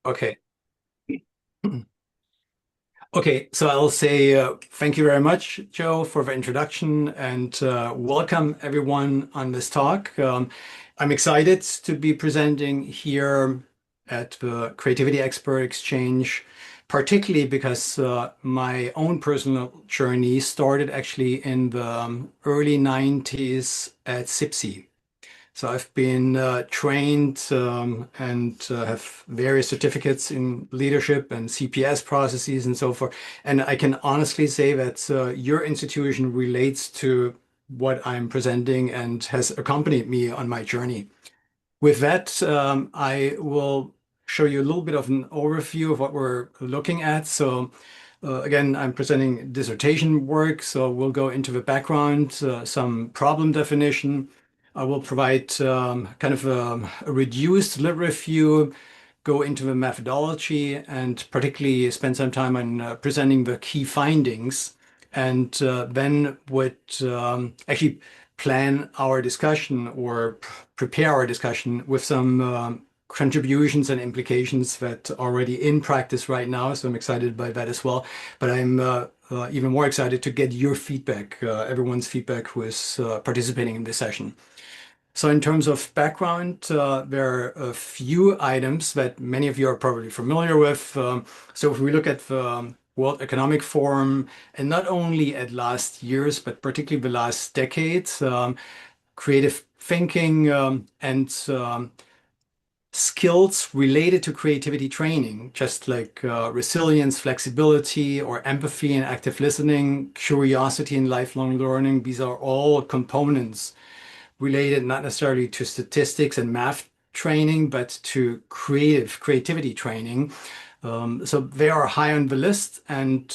Okay. Okay, so I'll say thank you very much, Joe, for the introduction and welcome everyone on this talk. I'm excited to be presenting here at the Creativity Expert Exchange, particularly because my own personal journey started actually in the early 90s at SIPSI. So I've been trained and have various certificates in leadership and CPS processes and so forth. And I can honestly say that your institution relates to what I'm presenting and has accompanied me on my journey. With that, I will show you a little bit of an overview of what we're looking at. So again, I'm presenting dissertation work, so we'll go into the background, some problem definition. I will provide kind of a reduced lit review, go into the methodology, and particularly spend some time on presenting the key findings, and then would actually plan our discussion or prepare our discussion with some contributions and implications that are already in practice right now. So I'm excited by that as well. But I'm even more excited to get your feedback, everyone's feedback who is participating in this session. So in terms of background, there are a few items that many of you are probably familiar with. So if we look at the World Economic Forum, and not only at last year's, but particularly the last decades, creative thinking and skills related to creativity training, just like resilience, flexibility, or empathy and active listening, curiosity and lifelong learning. These are all components related not necessarily to statistics and math training, but to creativity training. So they are high on the list. And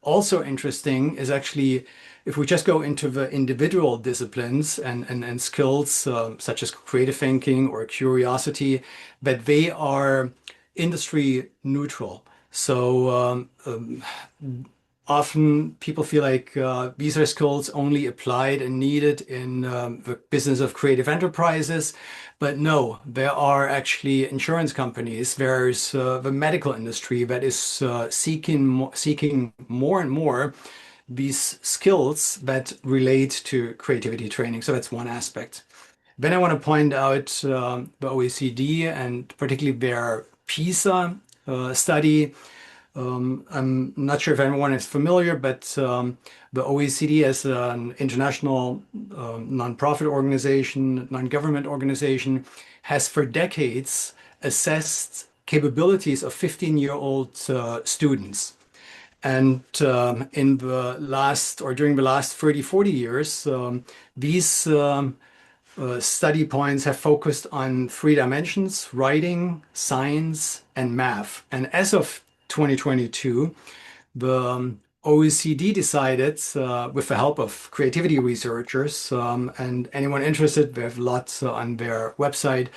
also interesting is actually if we just go into the individual disciplines and skills such as creative thinking or curiosity, that they are industry neutral. So often people feel like these are skills only applied and needed in the business of creative enterprises. But no, there are actually insurance companies. There's the medical industry that is seeking more and more these skills that relate to creativity training. So that's one aspect. Then I want to point out the OECD and particularly their PISA study. I'm not sure if anyone is familiar, but the OECD is an international nonprofit organization, non-government organization, has for decades assessed capabilities of 15-year-old students. And in the last, or during the last 30, 40 years, these study points have focused on three dimensions: writing, science, and math. And as of 2022, the OECD decided, with the help of creativity researchers and anyone interested, they have lots on their website.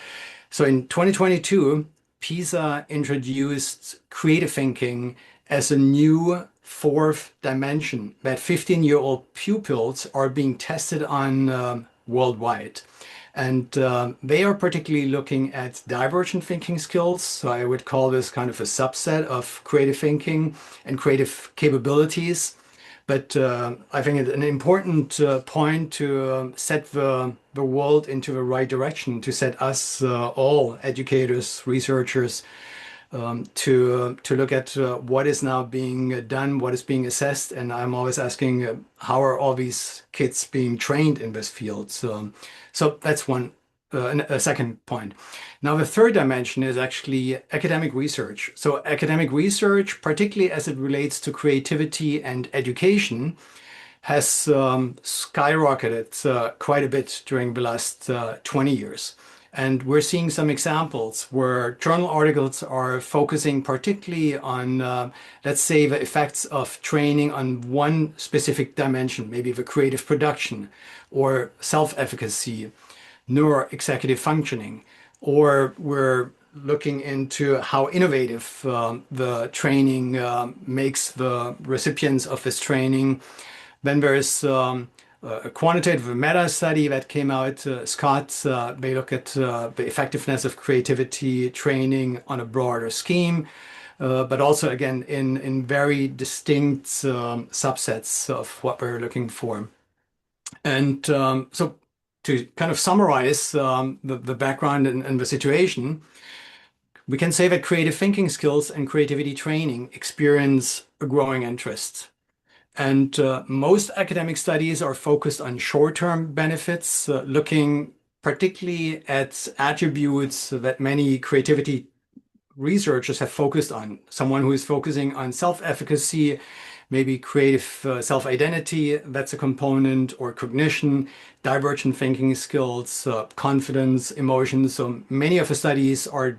So in 2022, PISA introduced creative thinking as a new fourth dimension that 15-year-old pupils are being tested on worldwide. And they are particularly looking at divergent thinking skills. So I would call this kind of a subset of creative thinking and creative capabilities. But I think it's an important point to set the world into the right direction, to set us all educators, researchers, to look at what is now being done, what is being assessed, and I'm always asking, how are all these kids being trained in this field? So that's one, a second point. Now, the third dimension is actually academic research. So academic research, particularly as it relates to creativity and education, has skyrocketed quite a bit during the last 20 years. And we're seeing some examples where journal articles are focusing particularly on, let's say, the effects of training on one specific dimension, maybe the creative production or self-efficacy, neuroexecutive functioning, or we're looking into how innovative the training makes the recipients of this training. Then there's a quantitative meta study that came out. Scott, they look at the effectiveness of creativity training on a broader scheme, but also again in very distinct subsets of what we're looking for. And so to kind of summarize the background and the situation, we can say that creative thinking skills and creativity training experience a growing interest. And most academic studies are focused on short-term benefits, looking particularly at attributes that many creativity researchers have focused on. Someone who is focusing on self-efficacy, maybe creative self-identity, that's a component, or cognition, divergent thinking skills, confidence, emotions. So many of the studies are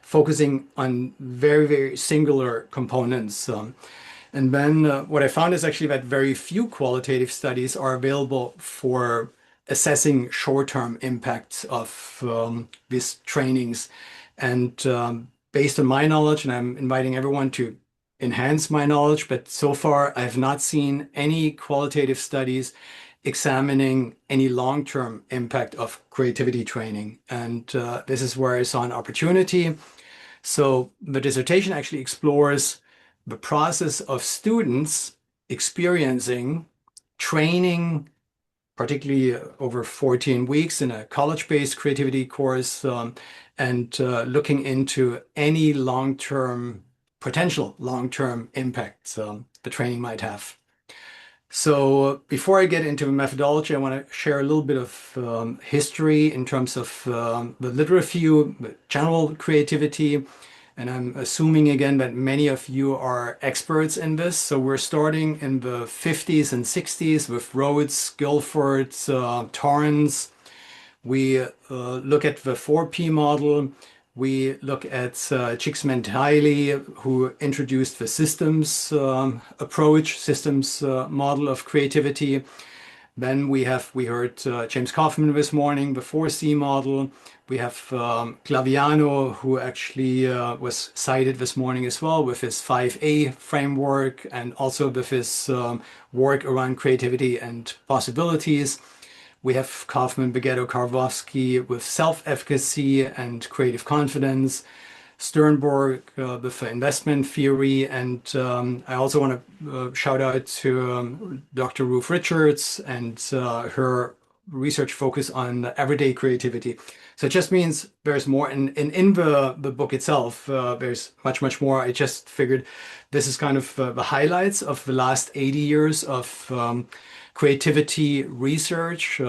focusing on very, very singular components. And then what I found is actually that very few qualitative studies are available for assessing short-term impacts of these trainings. And based on my knowledge, and I'm inviting everyone to enhance my knowledge, but so far I have not seen any qualitative studies examining any long-term impact of creativity training. And this is where I saw an opportunity. So the dissertation actually explores the process of students experiencing training, particularly over 14 weeks in a college-based creativity course, and looking into any potential long-term impacts the training might have. So before I get into the methodology, I want to share a little bit of history in terms of the literature review, the general creativity. And I'm assuming again that many of you are experts in this. So we're starting in the 50s and 60s with Rhodes, Guilford, Torrance. We look at the 4P model. We look at Csikszentmihalyi, who introduced the systems approach, systems model of creativity. Then we heard James Kaufman this morning, the 4C model. We have Claviano, who actually was cited this morning as well with his 5A framework and also with his work around creativity and possibilities. We have Kaufman, Beghetto, Karlovsky with self-efficacy and creative confidence. Sternberg with the investment theory. And I also want to shout out to Dr. Ruth Richards and her research focus on everyday creativity. So it just means there's more. And in the book itself, there's much, much more. I just figured this is kind of the highlights of the last 80 years of creativity research.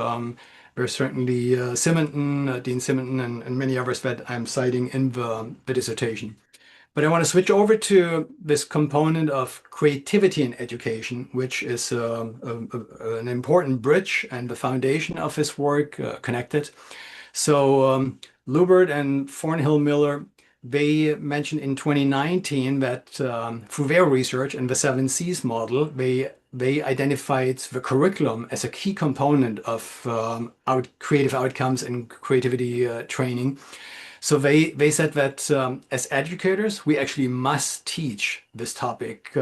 There's certainly Dean Simonton, and many others that I'm citing in the dissertation. But I want to switch over to this component of creativity in education, which is an important bridge and the foundation of his work connected. So Lubert and Thornhill Miller, they mentioned in 2019 that through their research and the 7Cs model, they identified the curriculum as a key component of creative outcomes and creativity training. So they said that as educators, we actually must teach this topic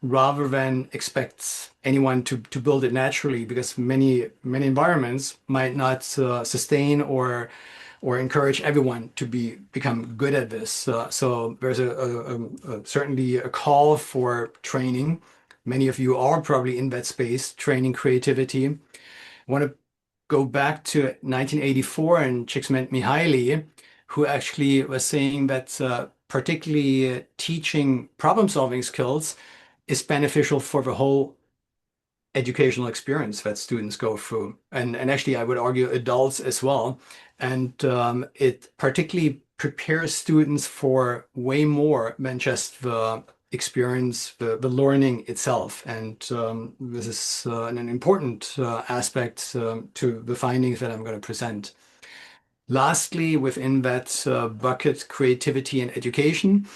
rather than expect anyone to build it naturally, because many environments might not sustain or encourage everyone to become good at this. So there's certainly a call for training. Many of you are probably in that space, training creativity. I want to go back to 1984 and Csikszentmihalyi, who actually was saying that particularly teaching problem-solving skills is beneficial for the whole educational experience that students go through. And actually, I would argue adults as well. And it particularly prepares students for way more than just the experience, the learning itself. And this is an important aspect to the findings that I'm going to present. Lastly, within that bucket, creativity and education,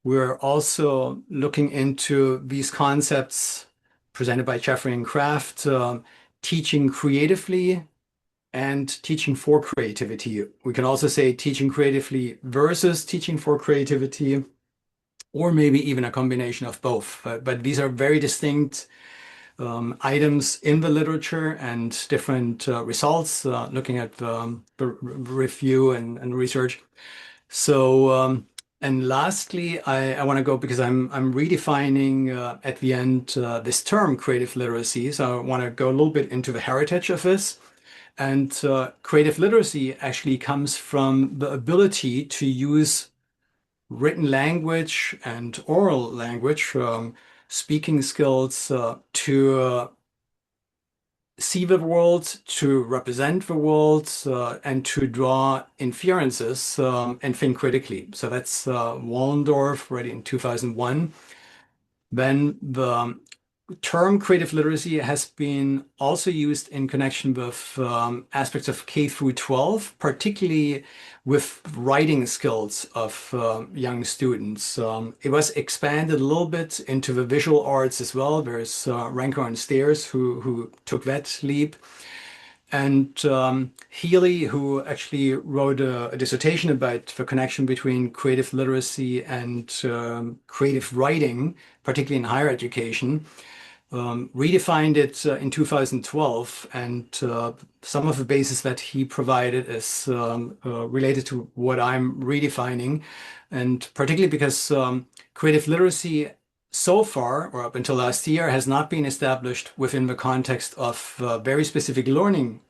we're also looking into these concepts presented by Jeffrey and Kraft, teaching creatively and teaching for creativity. We can also say teaching creatively versus teaching for creativity, or maybe even a combination of both. But these are very distinct items in the literature and different results, looking at the review and research. So, and lastly, I want to go because I'm redefining at the end this term creative literacy. So I want to go a little bit into the heritage of this. And creative literacy actually comes from the ability to use written language and oral language, speaking skills to see the world, to represent the world, and to draw inferences and think critically. So that's Wallendorf already in 2001. Then the term creative literacy has been also used in connection with aspects of K through 12, particularly with writing skills of young students. It was expanded a little bit into the visual arts as well. There's Ranker and Stairs who took that leap. And Healy, who actually wrote a dissertation about the connection between creative literacy and creative writing, particularly in higher education, redefined it in 2012, and some of the basis that he provided is related to what I'm redefining, and particularly because creative literacy so far, or up until last year, has not been established within the context of very specific learning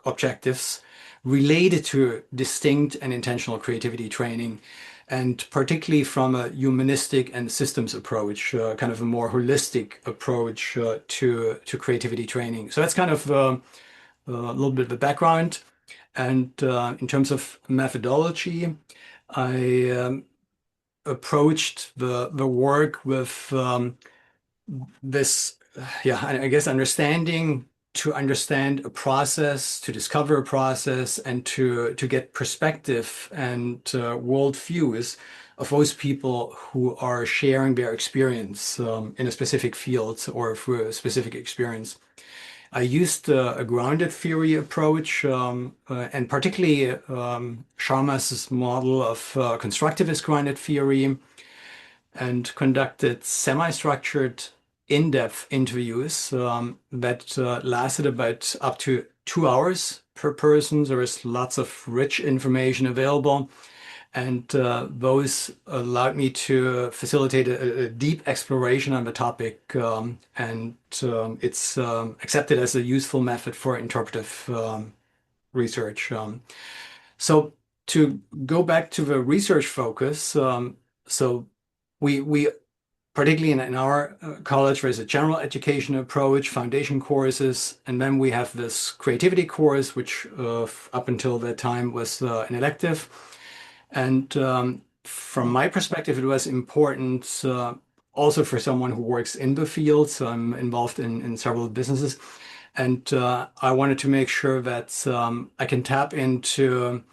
objectives related to distinct and intentional creativity training, and particularly from a humanistic and systems approach, kind of a more holistic approach to creativity training. So that's kind of a little bit of the background. And in terms of methodology, I approached the work with this, yeah, I guess understanding to understand a process, to discover a process, and to get perspective and world views of those people who are sharing their experience in a specific field or through a specific experience. I used a grounded theory approach, and particularly Sharma's model of constructivist grounded theory, and conducted semi-structured, in-depth interviews that lasted about up to 2 hours per person. There was lots of rich information available, and those allowed me to facilitate a deep exploration on the topic, and it's accepted as a useful method for interpretive research. So to go back to the research focus, so we particularly in our college, there's a general education approach, foundation courses, and then we have this creativity course, which up until that time was an elective. And from my perspective, it was important also for someone who works in the field. So I'm involved in several businesses. And I wanted to make sure that I can tap into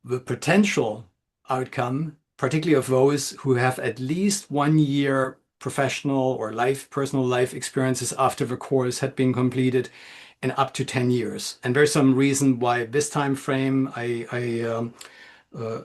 the potential outcome, particularly of those who have at least 1 year professional or personal life experiences after the course had been completed, and up to 10 years. And there's some reason why this time frame. I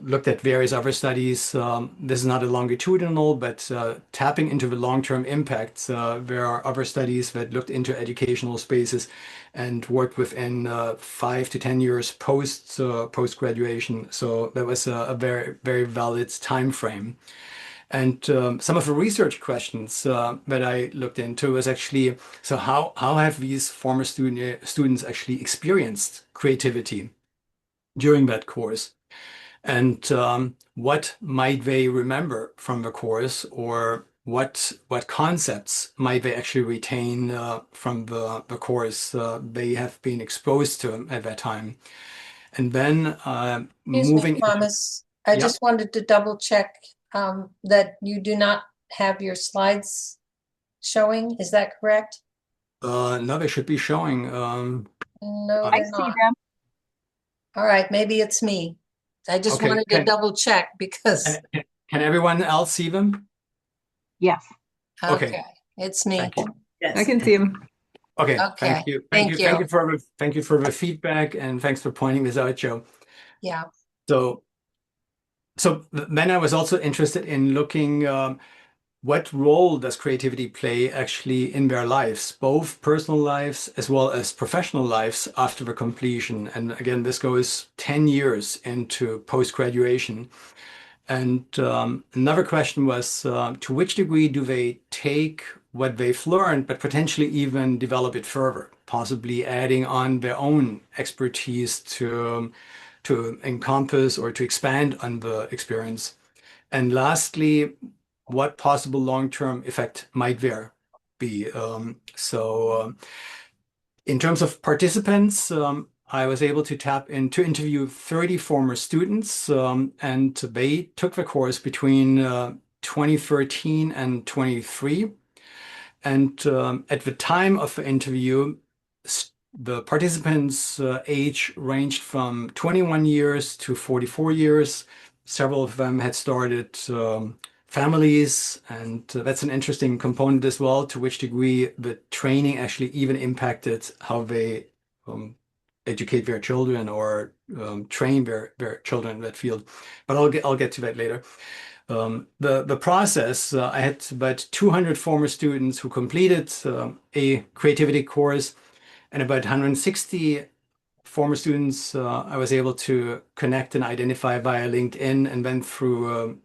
looked at various other studies. This is not a longitudinal, but tapping into the long-term impacts. There are other studies that looked into educational spaces and worked within 5 to 10 years post graduation. So that was a very, very valid time frame. And some of the research questions that I looked into was actually, so how have these former students actually experienced creativity during that course? And what might they remember from the course, or what concepts might they actually retain from the course they have been exposed to at that time? And then Excuse me, moving into, Thomas. I yeah, just wanted to double check that you do not have your slides showing. Is that correct? no, they should be showing. No, Uh, I they're see not. them. All right, maybe it's me. I just okay, wanted to double check because, can everyone else see them? Yes, Okay, okay, it's me. thank you. I can see him. Okay, Okay, thank you. thank you. Thank you for the feedback, and thanks for pointing this out, Joe. Yeah. So then I was also interested in looking what role does creativity play actually in their lives, both personal lives as well as professional lives after the completion? And again, this goes 10 years into post-graduation. And another question was, to which degree do they take what they've learned, but potentially even develop it further, possibly adding on their own expertise to encompass or to expand on the experience? And lastly, what possible long-term effect might there be? In terms of participants, I was able to tap in to interview 30 former students, and they took the course between 2013 and 23. And at the time of the interview, the participants' age ranged from 21 years to 44 years. Several of them had started families, and that's an interesting component as well, to which degree the training actually even impacted how they um, educate their children or train their children in that field. But I'll get to that later. The process, I had about 200 former students who completed a creativity course, and about 160 former students I was able to connect and identify via LinkedIn, and went through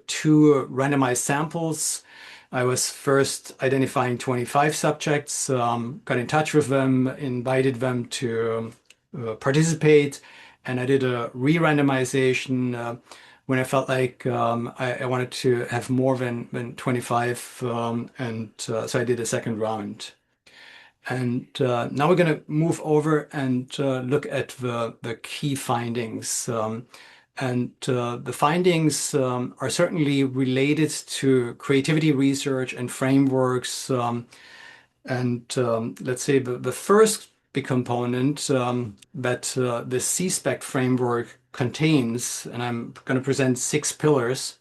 two randomized samples. I was first identifying 25 subjects, got in touch with them, invited them to participate, and I did a re-randomization when I felt like I wanted to have more than 25, and so I did a second round. And now we're going to move over and look at the key findings. The findings are certainly related to creativity research and frameworks. Let's say the first big component that the C-SPEC framework contains, and I'm going to present 6 pillars.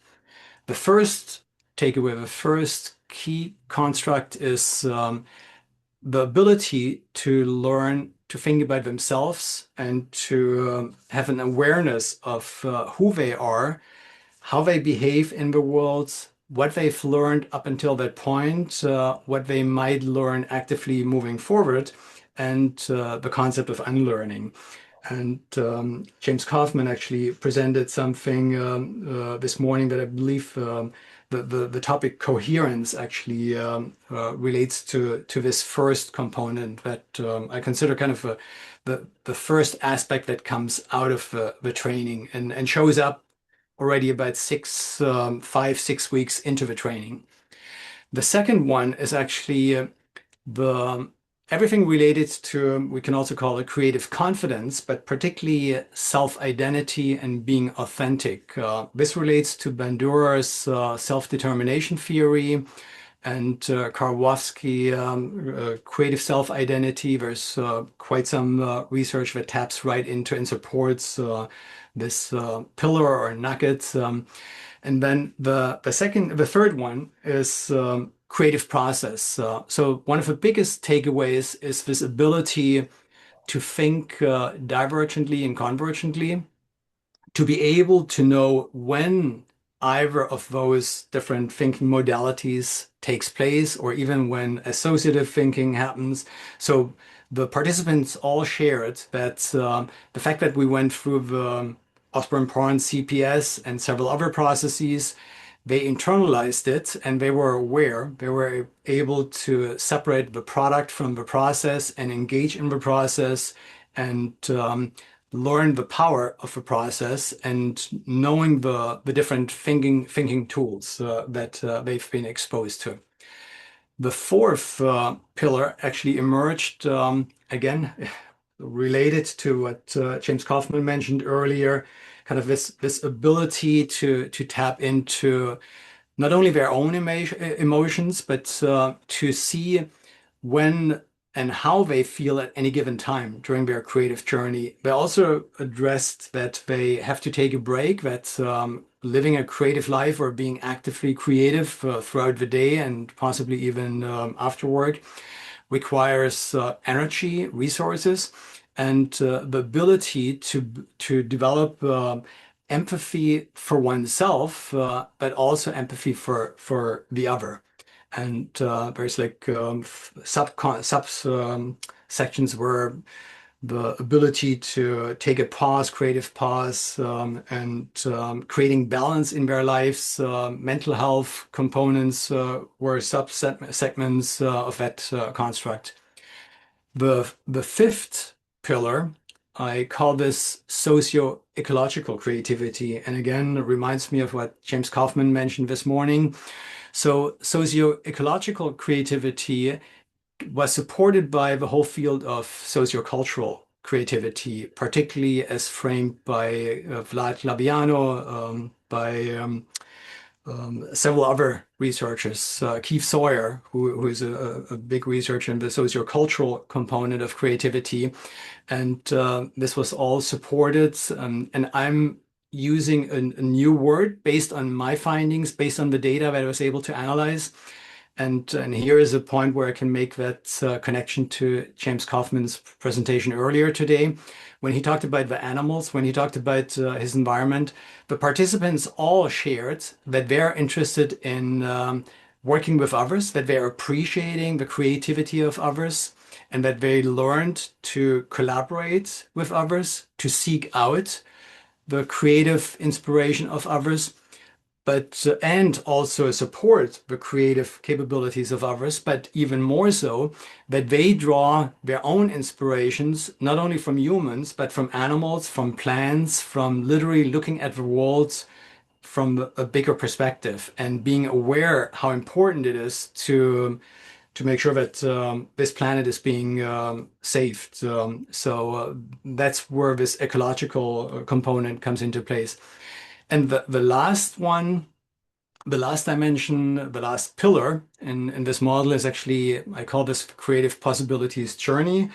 The first takeaway, the first key construct is the ability to learn to think about themselves and to have an awareness of who they are, how they behave in the world, what they've learned up until that point, what they might learn actively moving forward, and the concept of unlearning. And James Kaufman actually presented something this morning that I believe the topic coherence actually relates to this first component that I consider kind of the first aspect that comes out of the training and shows up already about 5, 6 weeks into the training. The second one is actually the everything related to, we can also call it creative confidence, but particularly self-identity and being authentic. This relates to Bandura's self-determination theory and Karwowski creative self-identity. There's quite some research that taps right into and supports this pillar or nugget. And then the third one is creative process. So one of the biggest takeaways is this ability to think divergently and convergently, to be able to know when either of those different thinking modalities takes place, or even when associative thinking happens. So the participants all shared that the fact that we went through the Osborne-Parnes CPS and several other processes, they internalized it and they were aware, they were able to separate the product from the process and engage in the process and learn the power of the process and knowing the different thinking tools that they've been exposed to. The fourth pillar actually emerged again related to what James Kaufman mentioned earlier, kind of this ability to tap into not only their own emotions, but to see when and how they feel at any given time during their creative journey. They also addressed that they have to take a break, that living a creative life or being actively creative throughout the day and possibly even afterward requires energy, resources, and the ability to develop empathy for oneself, but also empathy for the other. And there's like sections where the ability to take a pause, creative pause, and creating balance in their lives, mental health components were segments of that construct. The fifth pillar, I call this socio-ecological creativity. And again, it reminds me of what James Kaufman mentioned this morning. So socio-ecological creativity was supported by the whole field of sociocultural creativity, particularly as framed by Vlad Labiano, by several other researchers, Keith Sawyer, who is a big researcher in the sociocultural component of creativity. And this was all supported. And I'm using a new word based on my findings, based on the data that I was able to analyze. And here is a point where I can make that connection to James Kaufman's presentation earlier today. When he talked about the animals, when he talked about his environment, the participants all shared that they're interested in working with others, that they're appreciating the creativity of others, and that they learned to collaborate with others, to seek out the creative inspiration of others, but and also support the creative capabilities of others, but even more so that they draw their own inspirations not only from humans but from animals, from plants, from literally looking at the world from a bigger perspective and being aware how important it is to make sure that this planet is being saved. So that's where this ecological component comes into place. And the last one, the last dimension, the last pillar in this model is actually, I call this creative possibilities journey,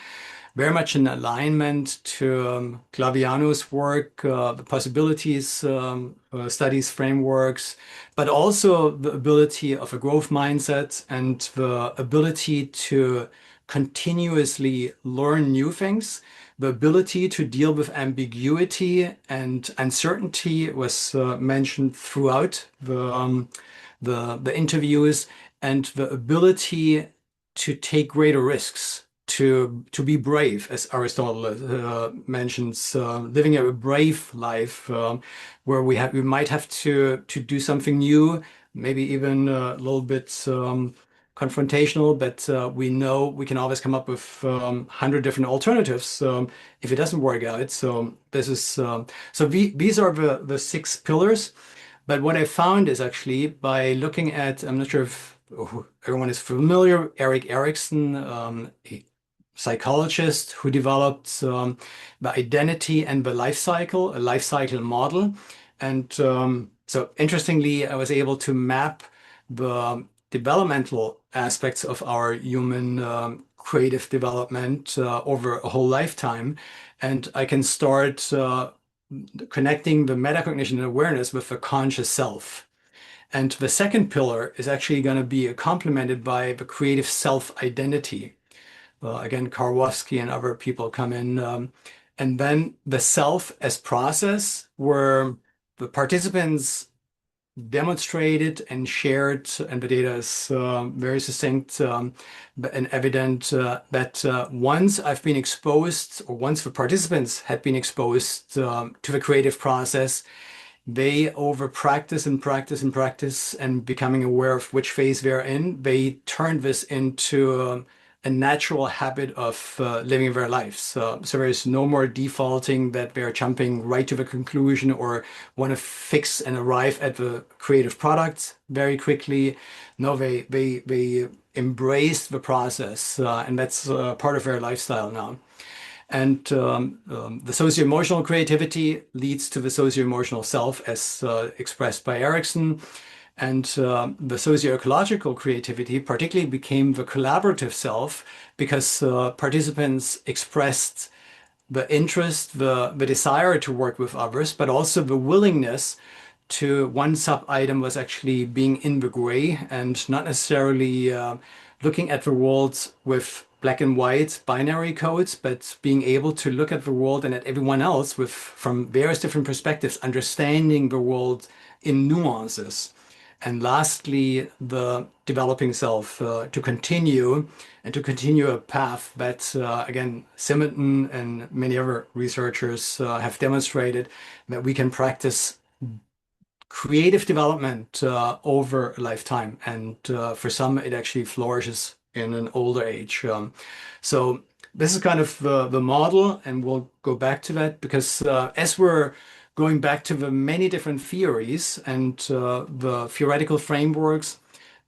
very much in alignment to Claviano's work, the possibilities studies frameworks, but also the ability of a growth mindset and the ability to continuously learn new things. The ability to deal with ambiguity and uncertainty was mentioned throughout the interviews, and the ability to take greater risks, to be brave, as Aristotle mentions, living a brave life, where we might have to do something new, maybe even a little bit confrontational, but we know we can always come up with 100 different alternatives if it doesn't work out. So this is these are the six pillars. But what I found is actually by looking at, I'm not sure if everyone is familiar, Erik Erikson, a psychologist who developed the identity and the life cycle, a life cycle model. And so interestingly, I was able to map the developmental aspects of our human creative development over a whole lifetime. And I can start connecting the metacognition and awareness with the conscious self. And the second pillar is actually going to be complemented by the creative self-identity. Again, Karwowski and other people come in. And then the self as process, where the participants demonstrated and shared, and the data is very succinct and evident that once I've been exposed, or once the participants had been exposed to the creative process, they over practice and practice and practice and becoming aware of which phase they're in, they turn this into a natural habit of living their lives. So there is no more defaulting that they're jumping right to the conclusion or want to fix and arrive at the creative product very quickly. No, they embrace the process, and that's part of their lifestyle now. And the socio-emotional creativity leads to the socio-emotional self as expressed by Erikson. And the socio-ecological creativity particularly became the collaborative self because participants expressed the interest, the desire to work with others, but also the willingness to one sub item was actually being in the gray and not necessarily looking at the world with black and white binary codes, but being able to look at the world and at everyone else with from various different perspectives, understanding the world in nuances. And lastly, the developing self to continue a path that, again, Simonton and many other researchers have demonstrated that we can practice creative development over a lifetime. And for some, it actually flourishes in an older age. So this is kind of the model, and we'll go back to that because as we're going back to the many different theories and the theoretical frameworks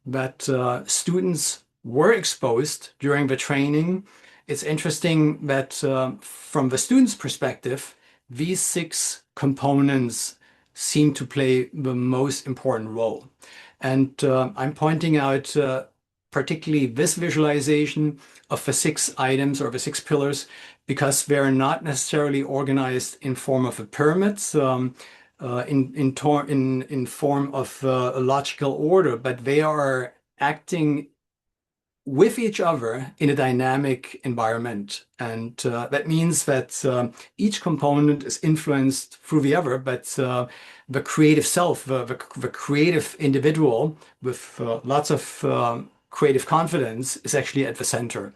that students were exposed during the training, it's interesting that from the student's perspective, these six components seem to play the most important role. And I'm pointing out particularly this visualization of the six items or the six pillars because they're not necessarily organized in form of a pyramid, in form of a logical order, but they are acting with each other in a dynamic environment. And that means that each component is influenced through the other, but the creative self, the creative individual with lots of creative confidence is actually at the center.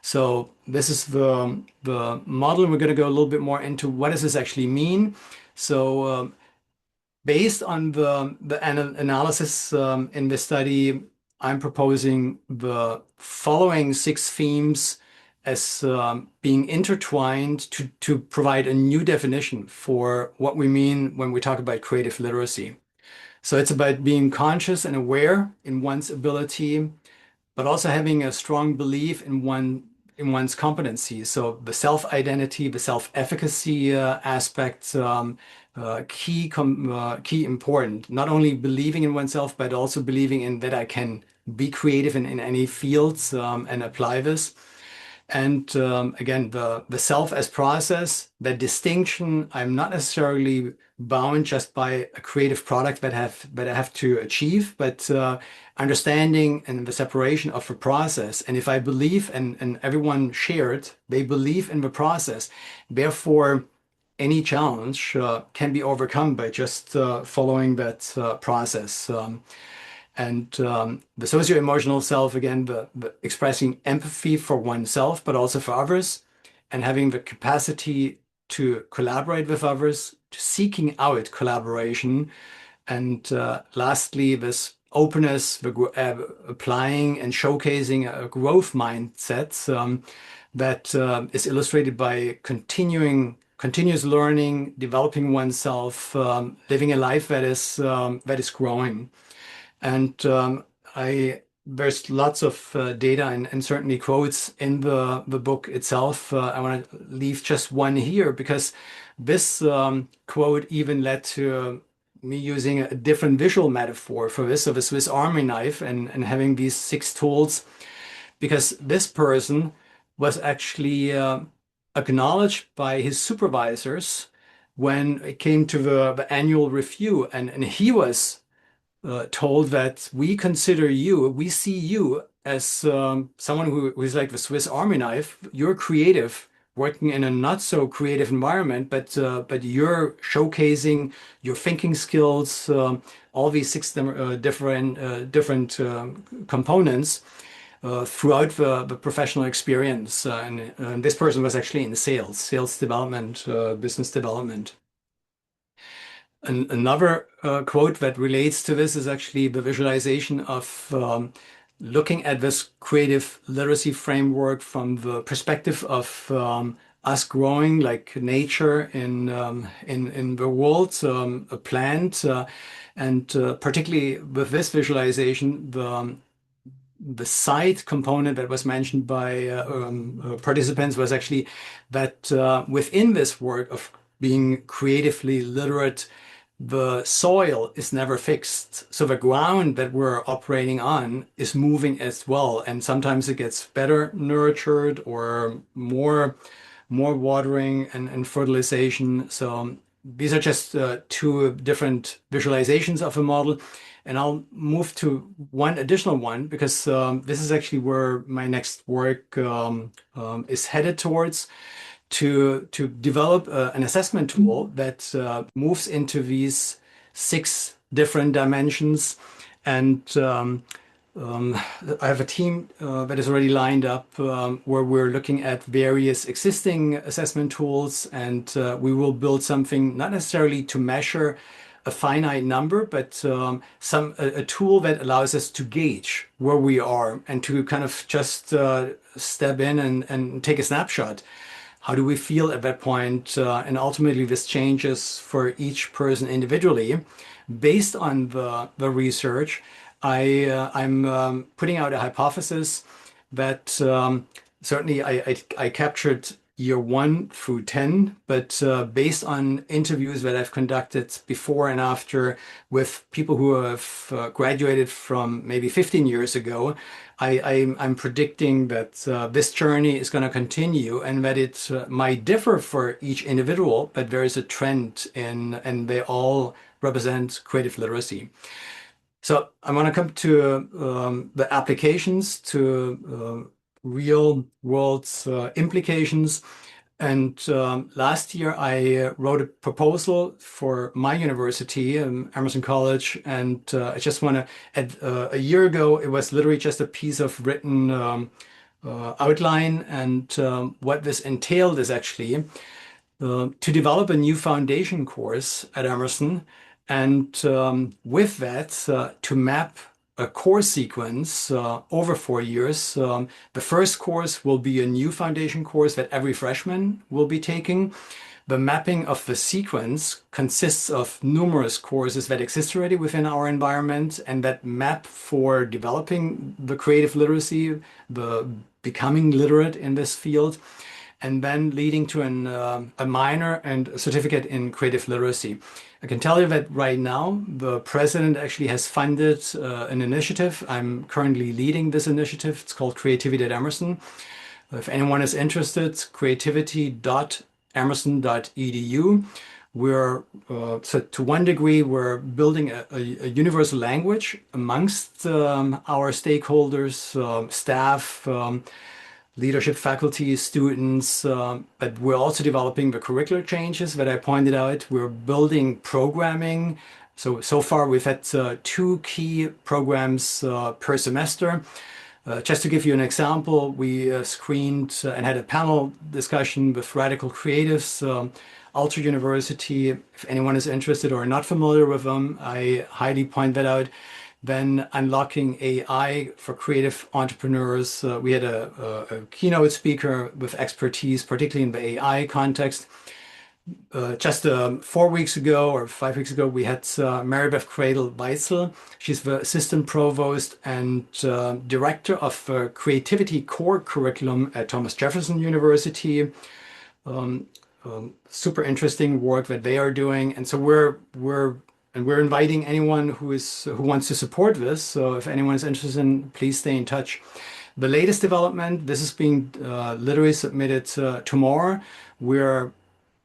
So this is the model. We're going to go a little bit more into what does this actually mean. So based on the analysis in this study, I'm proposing the following six themes as being intertwined to provide a new definition for what we mean when we talk about creative literacy. So it's about being conscious and aware in one's ability, but also having a strong belief in one's competency. So the self-identity, the self-efficacy aspects, key important. Not only believing in oneself, but also believing in that I can be creative in any fields and apply this. And again, the self as process, the distinction, I'm not necessarily bound just by a creative product that I have to achieve, but understanding and the separation of the process. And if I believe and everyone shared, they believe in the process, therefore any challenge can be overcome by just following that process. And the socio-emotional self, again, the expressing empathy for oneself, but also for others, and having the capacity to collaborate with others, to seeking out collaboration. And lastly, this openness, applying and showcasing a growth mindset that is illustrated by continuous learning, developing oneself, living a life that is growing. And I there's lots of data and certainly quotes in the book itself. I want to leave just one here because this quote even led to me using a different visual metaphor for this of a Swiss Army knife and having these six tools because this person was actually acknowledged by his supervisors when it came to the annual review and he was told that we see you as someone who is like the Swiss Army knife. You're creative, working in a not so creative environment, but you're showcasing your thinking skills, all these six different components throughout the professional experience. And this person was actually in sales development, business development. Another quote that relates to this is actually the visualization of looking at this creative literacy framework from the perspective of us growing like nature in the world, a plant, and particularly with this visualization, the side component that was mentioned by participants was actually that within this work of being creatively literate, the soil is never fixed. So the ground that we're operating on is moving as well. And sometimes it gets better nurtured or more watering and fertilization. So these are just two different visualizations of a model. And I'll move to one additional one because this is actually where my next work is headed towards to develop an assessment tool that moves into these six different dimensions. And I have a team that is already lined up where we're looking at various existing assessment tools, and we will build something not necessarily to measure a finite number, but a tool that allows us to gauge where we are and to kind of just step in and take a snapshot. How do we feel at that point? And ultimately, this changes for each person individually. Based on the research, I'm putting out a hypothesis that certainly I captured year 1 through 10, but based on interviews that I've conducted before and after with people who have graduated from maybe 15 years ago, I'm predicting that this journey is going to continue and that it might differ for each individual, but there is a trend and they all represent creative literacy. So I want to come to the applications, to real world implications. And last year, I wrote a proposal for my university, Emerson College, and I just want to. A year ago, it was literally just a piece of written outline, and what this entailed is actually to develop a new foundation course at Emerson, and with that, to map a course sequence over 4 years. The first course will be a new foundation course that every freshman will be taking. The mapping of the sequence consists of numerous courses that exist already within our environment and that map for developing the creative literacy, the becoming literate in this field, and then leading to a minor and a certificate in creative literacy. I can tell you that right now, the president actually has funded an initiative. I'm currently leading this initiative. It's called Creativity at Emerson. If anyone is interested, creativity.emerson.edu. We're, so to one degree, we're building a universal language amongst our stakeholders, staff, leadership, faculty, students, but we're also developing the curricular changes that I pointed out. We're building programming. So far we've had 2 key programs per semester. Just to give you an example, we screened and had a panel discussion with Radical Creatives, Ultra University. If anyone is interested or not familiar with them, I highly point that out. Then unlocking AI for creative entrepreneurs. We had a keynote speaker with expertise, particularly in the AI context. Just 4 weeks ago or 5 weeks ago, we had Maribeth Cradle-Weitzel. She's the assistant provost and director of the creativity core curriculum at Thomas Jefferson University. Super interesting work that they are doing, and so we're inviting anyone who wants to support this. So if anyone is interested in, please stay in touch. The latest development, this is being literally submitted tomorrow. We're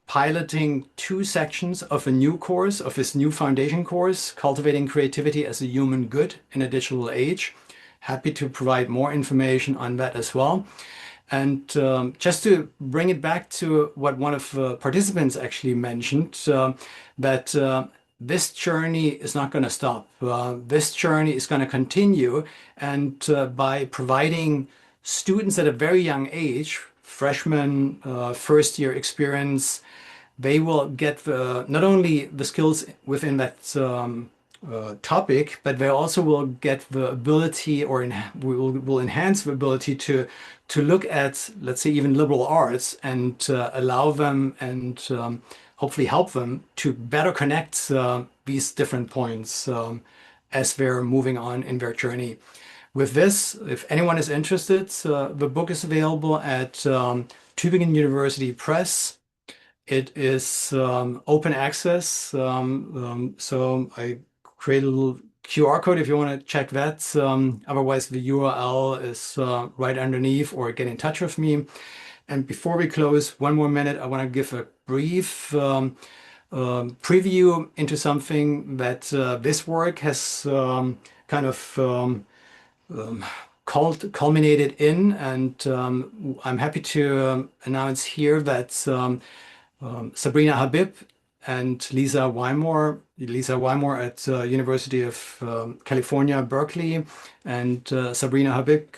piloting 2 sections of a new course, of this new foundation course, Cultivating Creativity as a Human Good in a Digital Age. Happy to provide more information on that as well. And just to bring it back to what one of the participants actually mentioned, that this journey is not going to stop. This journey is going to continue. And by providing students at a very young age, freshman, first year experience, they will get not only the skills within that topic, but they also will get the ability, or will enhance the ability to look at, let's say, even liberal arts and allow them and hopefully help them to better connect these different points as they're moving on in their journey. With this, if anyone is interested, the book is available at Tübingen University Press. It is open access, so I create a little QR code if you want to check that. Otherwise, the URL is right underneath, or get in touch with me. And before we close, one more minute, I want to give a brief preview into something that this work has kind of um, culminated in, and I'm happy to announce here that Sabrina Habib and Lisa Wymore at University of California, Berkeley, and Sabrina Habib,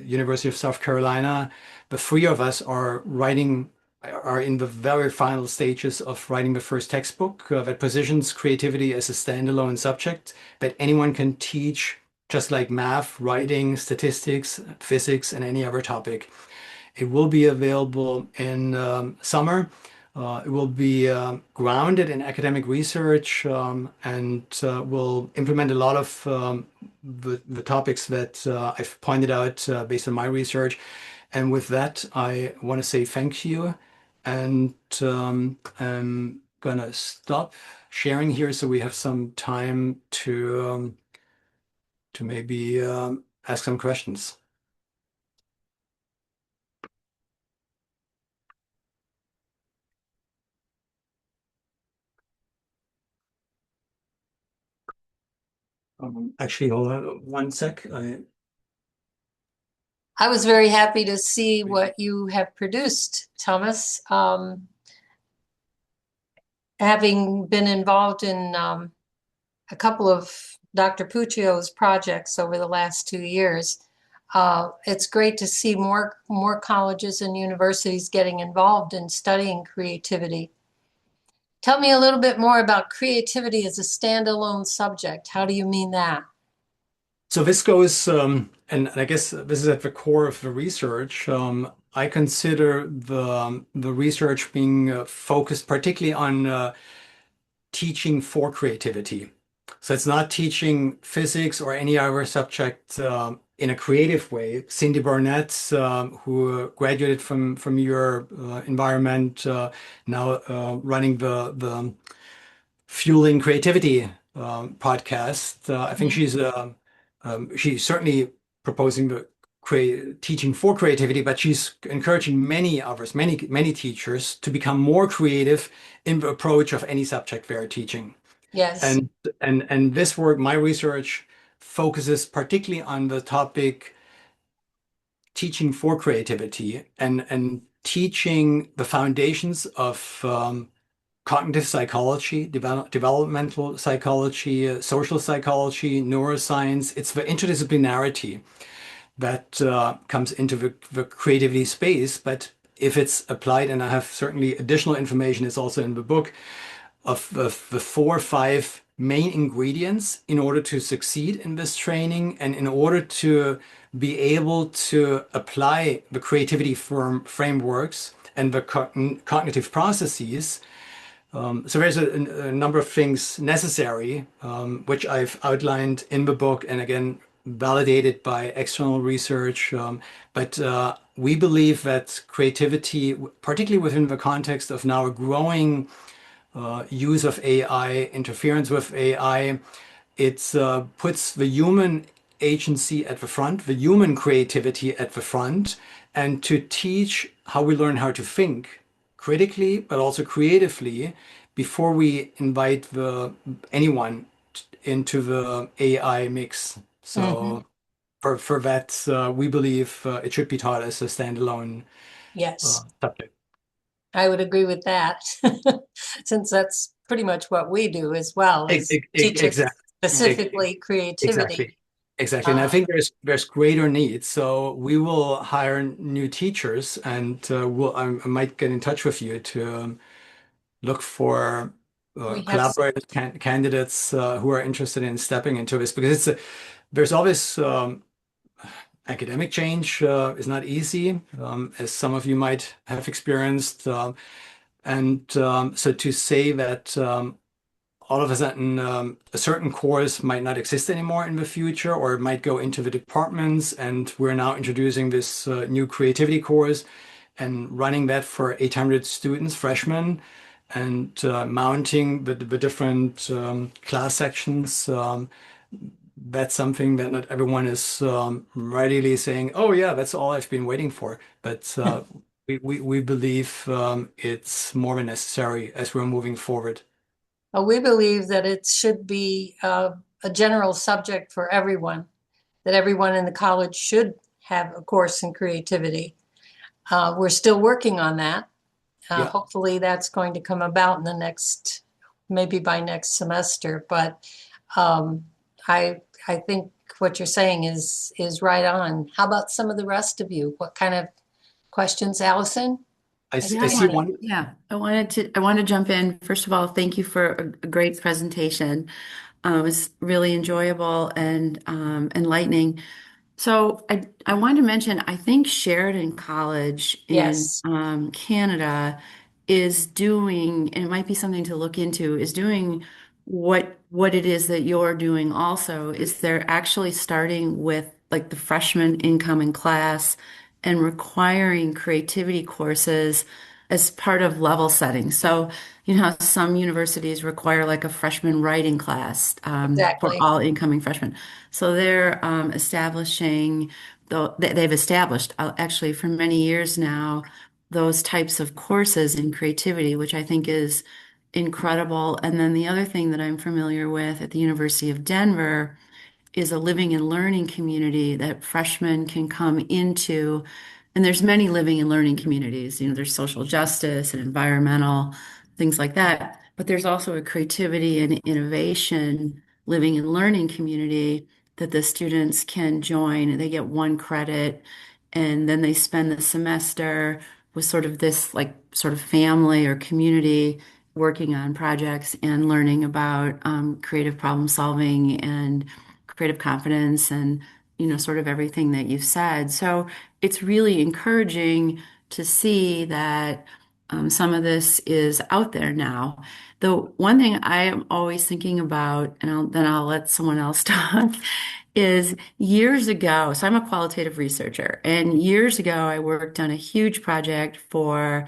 University of South Carolina. The three of us are in the very final stages of writing the first textbook that positions creativity as a standalone subject that anyone can teach, just like math, writing, statistics, physics, and any other topic. It will be available in summer. It will be grounded in academic research and will implement a lot of the topics that I've pointed out based on my research. And with that, I want to say thank you. And I'm gonna stop sharing here so we have some time to maybe ask some questions. Actually, hold on one sec. I was very happy to see what you have produced, Thomas. Having been involved in a couple of Dr. Puccio's projects over the last 2 years, it's great to see more colleges and universities getting involved in studying creativity. Tell me a little bit more about creativity as a standalone subject. How do you mean that? So this goes, and I guess this is at the core of the research. I consider the research being focused particularly on teaching for creativity. So it's not teaching physics or any other subject in a creative way. Cindy Barnett, who graduated from your environment, now running the Fueling Creativity podcast. I think Mhm. she's certainly proposing the teaching for creativity, but she's encouraging many others, many teachers to become more creative in the approach of any subject they're teaching. Yes. And and this work, my research, focuses particularly on the topic teaching for creativity and teaching the foundations of cognitive psychology, developmental psychology, social psychology, neuroscience. It's the interdisciplinarity that comes into the creativity space. But if it's applied, and I have certainly additional information, is also in the book, of the four or five main ingredients in order to succeed in this training and in order to be able to apply the creativity frameworks and the cognitive processes. So there's a number of things necessary, which I've outlined in the book and again validated by external research. But we believe that creativity, particularly within the context of now a growing use of AI, interference with AI, it puts the human agency at the front, the human creativity at the front, and to teach how we learn how to think critically, but also creatively before we invite anyone into the AI mix. Hmm. So for that, we believe it should be taught as a standalone Yes, subject. I would agree with that. Since that's pretty much what we do as well, is teach us Exactly. specifically creativity. Exactly. Exactly. And I Uh, think there's greater need. So we will hire new teachers and I might get in touch with you to look for we have, collaborators, candidates who are interested in stepping into this because there's always academic change is not easy, as some of you might have experienced. And so to say that all of a sudden a certain course might not exist anymore in the future, or it might go into the departments. And we're now introducing this new creativity course and running that for 800 students, freshmen, and mounting the different class sections. That's something that not everyone is readily saying, oh, yeah, that's all I've been waiting for. But we believe it's more than necessary as we're moving forward. We believe that it should be a general subject for everyone, that everyone in the college should have a course in creativity. We're still working on that. Yeah, Hopefully, that's going to come about in the next, maybe by next semester. But um, I think what you're saying is right on. How about some of the rest of you? What kind of questions, Allison? Yeah, I see one. I want to jump in. First of all, thank you for a great presentation. It was really enjoyable and enlightening. So I wanted to mention, I think Sheridan College in Yes. Canada is doing, and it might be something to look into, is doing what it is that you're doing also, is they're actually starting with like the freshman incoming class and requiring creativity courses as part of level setting. So, you know, some universities require like a freshman writing class for Exactly. all incoming freshmen. So they're establishing, they've established actually for many years now those types of courses in creativity, which I think is incredible. And then the other thing that I'm familiar with at the University of Denver is a living and learning community that freshmen can come into. And there's many living and learning communities. You know, there's social justice and environmental things like that. But there's also a creativity and innovation living and learning community that the students can join. They get one credit and then they spend the semester with sort of this like sort of family or community working on projects and learning about creative problem solving and creative confidence and, you know, sort of everything that you've said. So it's really encouraging to see that some of this is out there now. The one thing I am always thinking about, and then I'll let someone else talk, is years ago. So I'm a qualitative researcher, and years ago I worked on a huge project for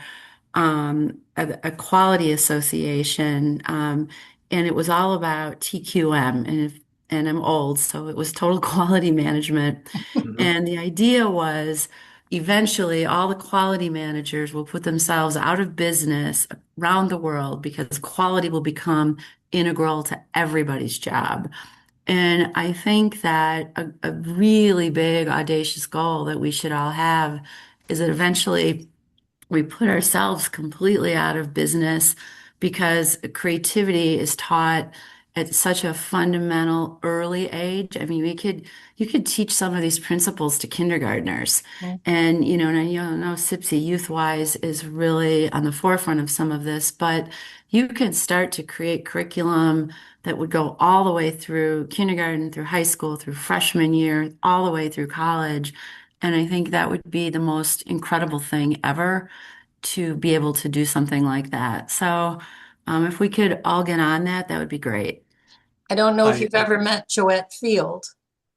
a quality association, and it was all about TQM. And I'm old, so it was total quality management. Mhm. And the idea was eventually all the quality managers will put themselves out of business around the world because quality will become integral to everybody's job. And I think that a really big, audacious goal that we should all have is that eventually we put ourselves completely out of business because creativity is taught at such a fundamental early age. I mean, you could teach some of these principles to kindergartners. And, you know, and I know SIPSI Youthwise is really on the forefront of some of this, but you could start to create curriculum that would go all the way through kindergarten, through high school, through freshman year, all the way through college. And I think that would be the most incredible thing ever to be able to do something like that. So, if we could all get on that, that would be great. I don't know if I you've ever met Joette Field,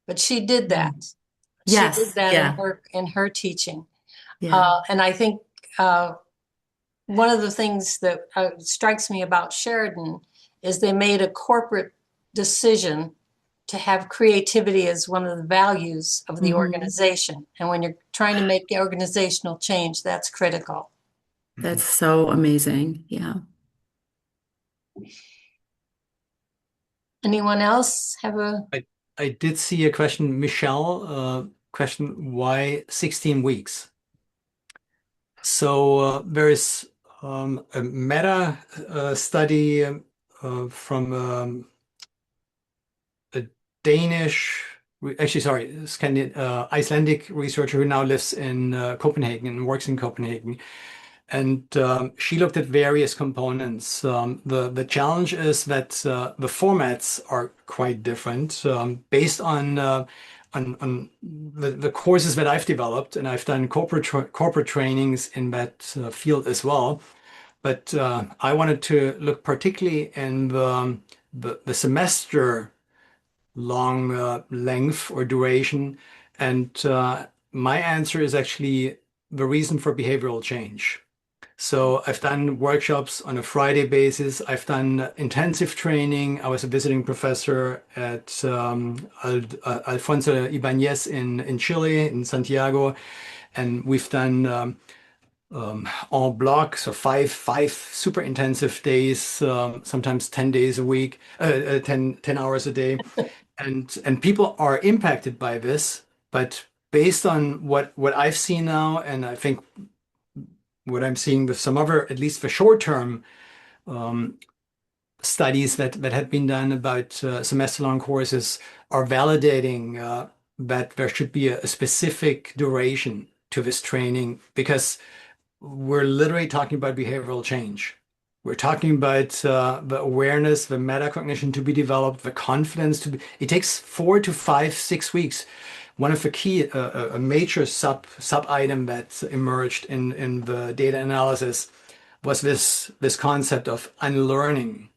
but she did Mm. that. She did Yes, that yeah, in her teaching. yeah. And I think one of the things that strikes me about Sheridan is they made a corporate decision to have creativity as one of the values of the Hmm. organization. And when you're trying to make organizational change, that's critical. That's so amazing. Yeah. Anyone else have a I I did see a question, Michelle, question why 16 weeks? So there is a meta study from a Danish, actually, sorry, Icelandic researcher who now lives in Copenhagen and works in Copenhagen. And she looked at various components. The challenge is that the formats are quite different based on the courses that I've developed, and I've done corporate trainings in that field as well. But I wanted to look particularly in the semester long length or duration. And my answer is actually the reason for behavioral change. So I've done workshops on a Friday basis. I've done intensive training. I was a visiting professor at Alfonso Ibanez in Chile, in Santiago. And we've done en bloc, so five super intensive days, sometimes 10 days a week, 10 hours a day. And people are impacted by this, but based on what I've seen now, and I think what I'm seeing with some other, at least for short-term um, studies that had been done about semester-long courses, are validating that there should be a specific duration to this training because we're literally talking about behavioral change. We're talking about the awareness, the metacognition to be developed, the confidence to be. It takes 4 to 5, 6 weeks. One of the key, a major sub item that emerged in the data analysis was this concept of unlearning.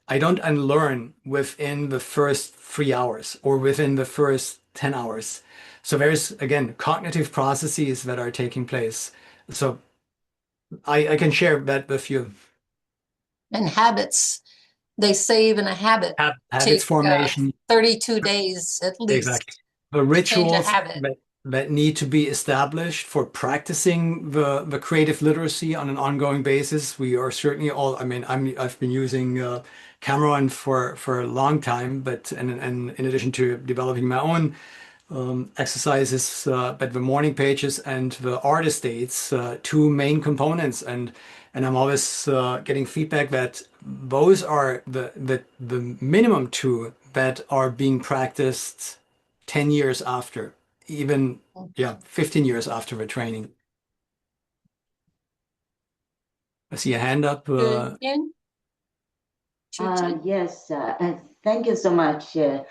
I don't unlearn within the first 3 hours or within the first 10 hours. So there's again cognitive processes that are taking place. So I can share that with you. And habits, they say even a habit Habits take formation, 32 days at exactly. least The to change a rituals habit. that need to be established for practicing the creative literacy on an ongoing basis. We are certainly all, I mean, I've been using Cameron for a long time, but and in addition to developing my own exercises, but the morning pages and the artist dates, two main components, and I'm always getting feedback that those are the minimum two that are being practiced 10 years after, even yeah, 15 years after the training. I see a hand up. Jin? Jin? Yes, thank you so much. Your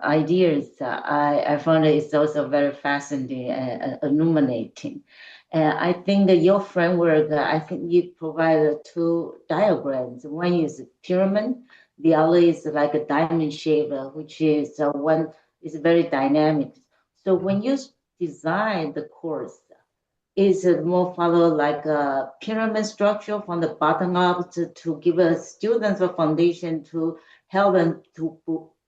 ideas, I found it's also very fascinating and illuminating. I think that your framework, I think you provide two diagrams. One is pyramid, the other is like a diamond shape, which is one is very dynamic. So when you design the course, is more follow like a pyramid structure from the bottom up to give a students a foundation to help them to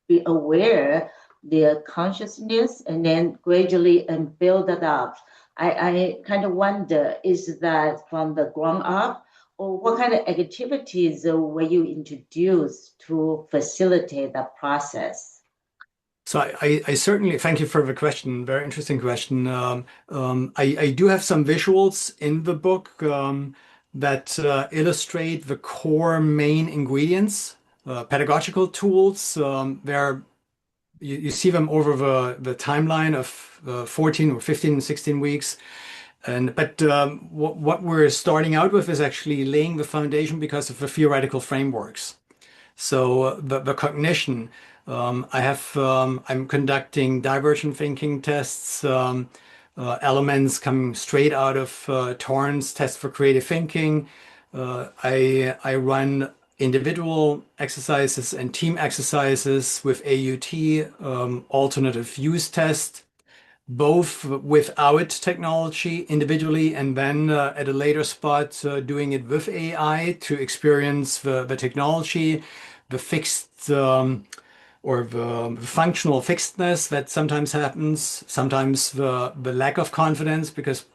be aware their consciousness and then gradually and build it up. I kind of wonder, is that from the ground up or what kind of activities were you introduced to facilitate that process? So I certainly thank you for the question. Very interesting question. I do have some visuals in the book that illustrate the core main ingredients, pedagogical tools. You see them over the timeline of 14 or 15, 16 weeks. But what we're starting out with is actually laying the foundation because of the theoretical frameworks. So the cognition, I'm conducting divergent thinking tests, elements coming straight out of Torrance test for creative thinking. I run individual exercises and team exercises with AUT, alternative use test, both without technology individually and then at a later spot doing it with AI to experience the technology, the fixed or the functional fixedness that sometimes happens, sometimes the lack of confidence, because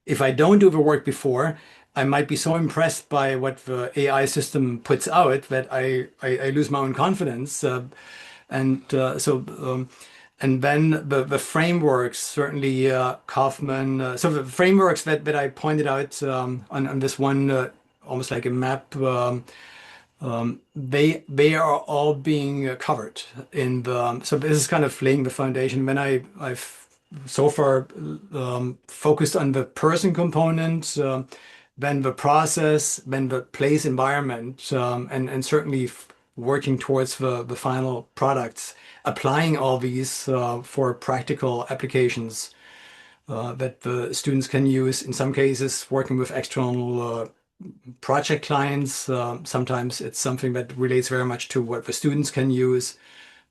if I don't do the work before, I might be so impressed by what the AI system puts out that I lose my own confidence. And so and then the frameworks, certainly Kaufman. So the frameworks that I pointed out on this one, almost like a map, they are all being covered in the. So this is kind of laying the foundation. When I've so far focused on the person component, then the process, then the place environment, and certainly working towards the final products, applying all these for practical applications that the students can use. In some cases, working with external project clients. Sometimes it's something that relates very much to what the students can use.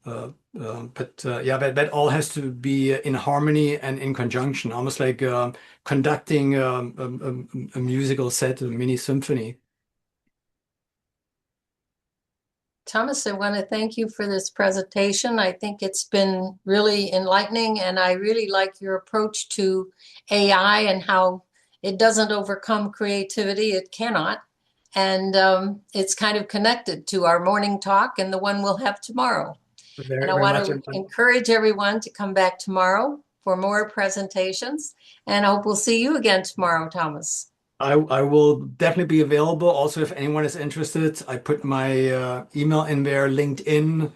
But yeah, that all has to be in harmony and in conjunction, almost like conducting a musical set, a mini symphony. Thomas, I want to thank you for this presentation. I think it's been really enlightening, and I really like your approach to AI and how it doesn't overcome creativity. It cannot. And it's kind of connected to our morning talk and the one we'll have tomorrow. And Very, I very want much. to encourage everyone to come back tomorrow for more presentations. And I hope we'll see you again tomorrow, Thomas. I will definitely be available. Also, if anyone is interested, I put my email in there, LinkedIn.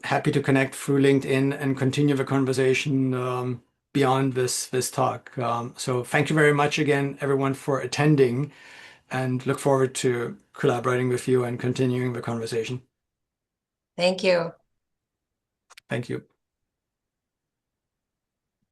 Happy to connect through LinkedIn and continue the conversation beyond this talk. So thank you very much again, everyone, for attending, and look forward to collaborating with you and continuing the conversation. Thank you. Thank you.